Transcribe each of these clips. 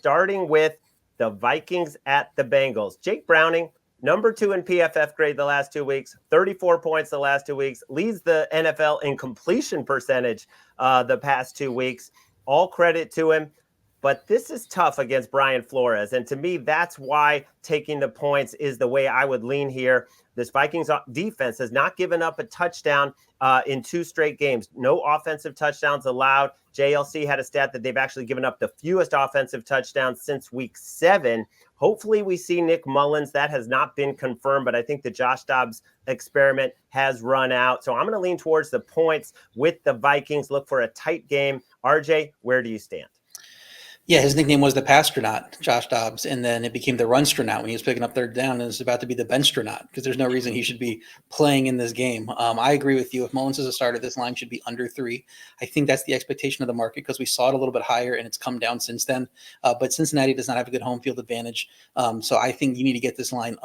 starting with the Vikings at the Bengals. Jake Browning, number 2 in PFF grade the last 2 weeks, 34 points the last 2 weeks, leads the NFL in completion percentage the past 2 weeks. All credit to him. But this is tough against Brian Flores. And to me, that's why taking the points is the way I would lean here. This Vikings defense has not given up a touchdown in 2 straight games. No offensive touchdowns allowed. JLC had a stat that they've actually given up the fewest offensive touchdowns since week 7. Hopefully we see Nick Mullins. That has not been confirmed, but I think the Josh Dobbs experiment has run out. So I'm going to lean towards the points with the Vikings. Look for a tight game. RJ, where do you stand? Yeah, his nickname was the Pastronaut, Josh Dobbs, and then it became the Runstronaut when he was picking up third down, and it's about to be the Benchtronaut because there's no reason he should be playing in this game. I agree with you. If Mullins is a starter, this line should be under 3. I think that's the expectation of the market because we saw it a little bit higher, and it's come down since then. But Cincinnati does not have a good home field advantage, so I think you need to get this line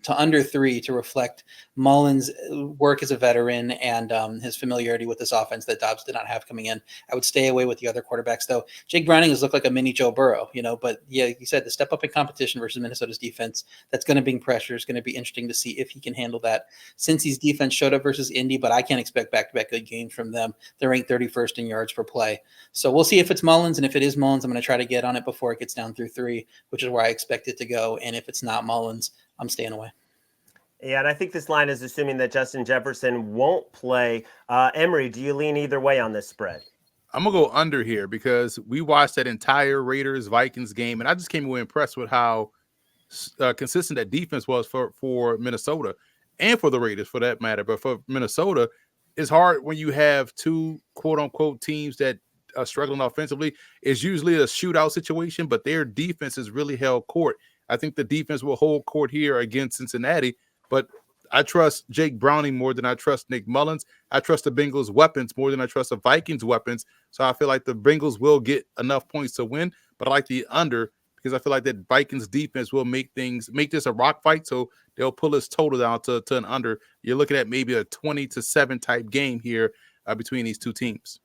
to under 3 to reflect Mullins' work as a veteran and his familiarity with this offense that Dobbs did not have coming in. I would stay away with the other quarterbacks, though. Jake Browning has looked like a mini Joe Burrow, but yeah, you said the step up in competition versus Minnesota's defense, that's going to bring pressure. It's going to be interesting to see if he can handle that. Cincy's defense showed up versus Indy, but I can't expect back-to-back good games from them. They're ranked 31st in yards per play. So we'll see if it's Mullins, and if it is Mullins, I'm going to try to get on it before it gets down through 3, which is where I expect it to go. And if it's not Mullins, I'm staying away. Yeah, and I think this line is assuming that Justin Jefferson won't play. Emery, do you lean either way on this spread? I'm going to go under here because we watched that entire Raiders-Vikings game, and I just came away impressed with how consistent that defense was for Minnesota and for the Raiders, for that matter. But for Minnesota, it's hard when you have 2 quote-unquote teams that are struggling offensively. It's usually a shootout situation, but their defense has really held court. I think the defense will hold court here against Cincinnati, but I trust Jake Browning more than I trust Nick Mullins. I trust the Bengals' weapons more than I trust the Vikings' weapons. So I feel like the Bengals will get enough points to win, but I like the under because I feel like that Vikings defense will make this a rock fight. So they'll pull this total down to an under. You're looking at maybe a 20-7 type game here between these 2 teams.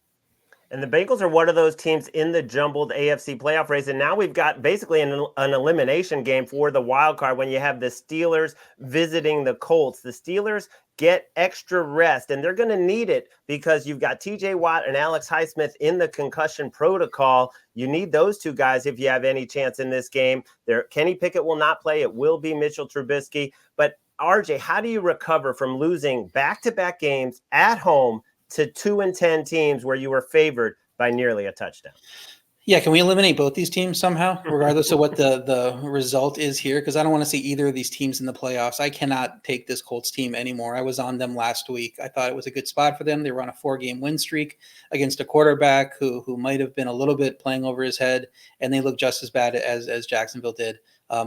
And the Bengals are one of those teams in the jumbled AFC playoff race. And now we've got basically an elimination game for the wild card when you have the Steelers visiting the Colts. The Steelers get extra rest, and they're going to need it because you've got TJ Watt and Alex Highsmith in the concussion protocol. You need those 2 guys if you have any chance in this game. Kenny Pickett will not play. It will be Mitchell Trubisky. But RJ, how do you recover from losing back-to-back games at home to 2-10 teams where you were favored by nearly a touchdown? Yeah, can we eliminate both these teams somehow, regardless of what the result is here? Because I don't want to see either of these teams in the playoffs. I cannot take this Colts team anymore. I was on them last week. I thought it was a good spot for them. They were on a 4-game win streak against a quarterback who might have been a little bit playing over his head, and they look just as bad as Jacksonville did.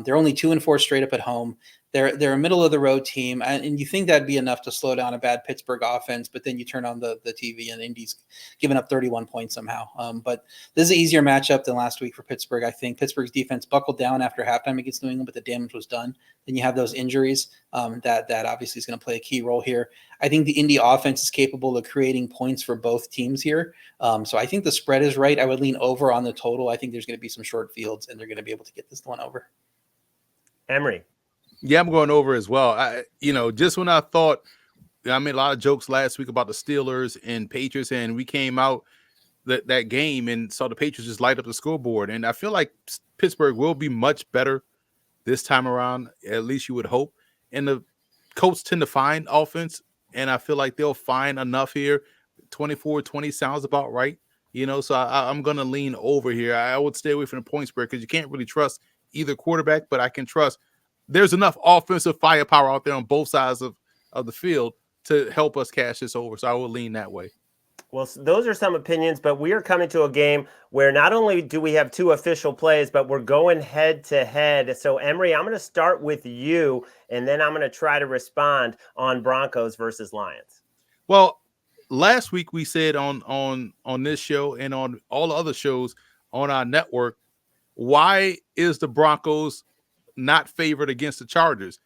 They're only 2-4 straight up at home. They're a middle of the road team, and you think that'd be enough to slow down a bad Pittsburgh offense, but then you turn on the TV and Indy's giving up 31 points somehow. But this is an easier matchup than last week for Pittsburgh. I think Pittsburgh's defense buckled down after halftime against New England, but the damage was done. Then you have those injuries that obviously is going to play a key role here. I think the Indy offense is capable of creating points for both teams here. So I think the spread is right. I would lean over on the total. I think there's going to be some short fields, and they're going to be able to get this one over. Emery. Yeah, I'm going over as well. Just when I thought, I made a lot of jokes last week about the Steelers and Patriots, and we came out that game and saw the Patriots just light up the scoreboard. And I feel like Pittsburgh will be much better this time around, at least you would hope. And the Colts tend to find offense, and I feel like they'll find enough here. 24-20 sounds about right, so I'm going to lean over here. I would stay away from the point spread because you can't really trust either quarterback, but I can trust there's enough offensive firepower out there on both sides of the field to help us cash this over. So I will lean that way. Well, those are some opinions, but we are coming to a game where not only do we have 2 official plays, but we're going head to head. So Emery, I'm going to start with you, and then I'm going to try to respond on Broncos versus Lions. Well, last week we said on this show and on all the other shows on our network, why is the Broncos not favored against the Chargers?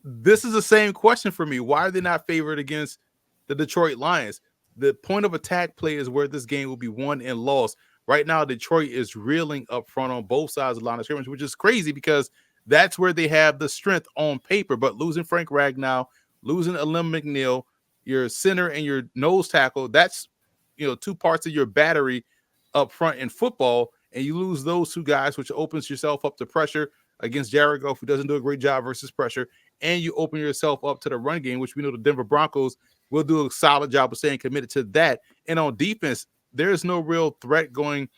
This is the same question for me. Why are they not favored against the Detroit Lions? The point of attack play is where this game will be won and lost. right now Detroit is reeling up front on both sides of the line of scrimmage, which is crazy because that's where they have the strength on paper. But losing Frank Ragnow, losing Alim McNeil, your center and your nose tackle, that's, two parts of your battery up front in football, and you lose those two guys, which opens yourself up to pressure against Jared Goff, who doesn't do a great job versus pressure, and you open yourself up to the run game, which we know the Denver Broncos will do a solid job of staying committed to that. And on defense, there's no real threat going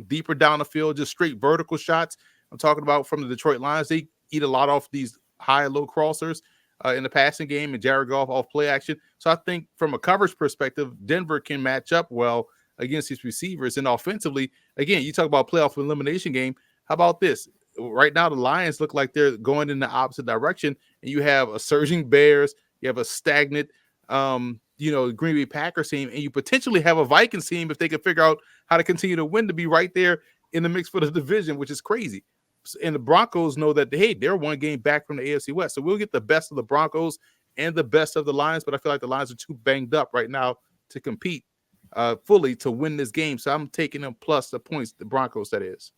deeper down the field, just straight vertical shots. I'm talking about from the Detroit Lions. They eat a lot off these high and low crossers in the passing game, and Jared Goff off play action. So I think from a coverage perspective, Denver can match up well against these receivers. And offensively, again, you talk about playoff elimination game. How about this? Right now, the Lions look like they're going in the opposite direction, and you have a surging Bears, you have a stagnant, Green Bay Packers team, and you potentially have a Vikings team if they can figure out how to continue to win to be right there in the mix for the division, which is crazy. And the Broncos know that, hey, they're one game back from the AFC West. So we'll get the best of the Broncos and the best of the Lions, but I feel like the Lions are too banged up right now to compete fully to win this game. So I'm taking them plus the points, the Broncos, that is.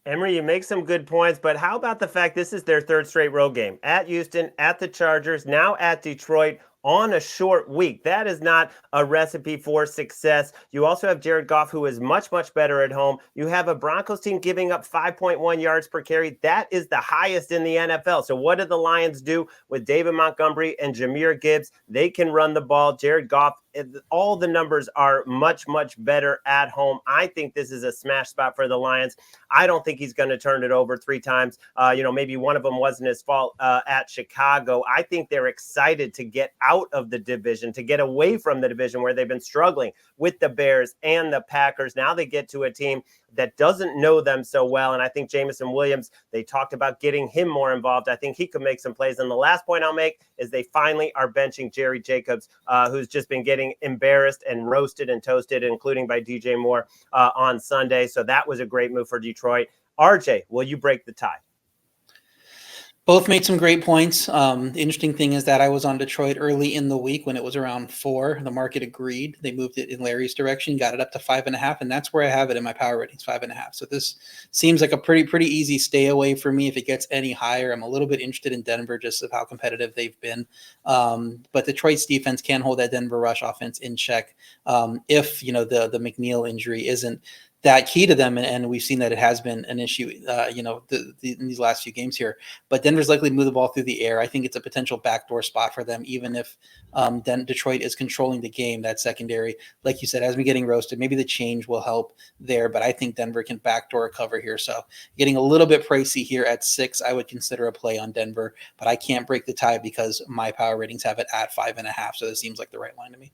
Emery, you make some good points, but how about the fact this is their third straight road game? At Houston, at the Chargers, now at Detroit, on a short week. That is not a recipe for success. You also have Jared Goff, who is much, much better at home. You have a Broncos team giving up 5.1 yards per carry. That is the highest in the NFL. So what did the Lions do with David Montgomery and Jahmyr Gibbs? They can run the ball. Jared Goff, all the numbers are much, much better at home. I think this is a smash spot for the Lions. I don't think he's going to turn it over 3 times. Maybe one of them wasn't his fault at Chicago. I think they're excited to get out of the division, to get away from the division where they've been struggling with the Bears and the Packers. Now they get to a team that doesn't know them so well. And I think Jameson Williams, they talked about getting him more involved. I think he could make some plays. And the last point I'll make is they finally are benching Jerry Jacobs, who's just been getting embarrassed and roasted and toasted, including by DJ Moore on Sunday. So that was a great move for Detroit. RJ, will you break the tie? Both made some great points. The interesting thing is that I was on Detroit early in the week when it was around 4. The market agreed. They moved it in Larry's direction, got it up to 5.5, and that's where I have it in my power ratings, 5.5. So this seems like a pretty easy stay away for me. If it gets any higher, I'm a little bit interested in Denver just of how competitive they've been. But Detroit's defense can hold that Denver rush offense in check. If the McNeil injury isn't that key to them, and we've seen that it has been an issue, in these last few games here. But Denver's likely to move the ball through the air. I think it's a potential backdoor spot for them, even if then Detroit is controlling the game. That secondary, like you said, has been getting roasted. Maybe the change will help there, but I think Denver can backdoor cover here. So getting a little bit pricey here at 6, I would consider a play on Denver, but I can't break the tie because my power ratings have it at 5.5. So this seems like the right line to me.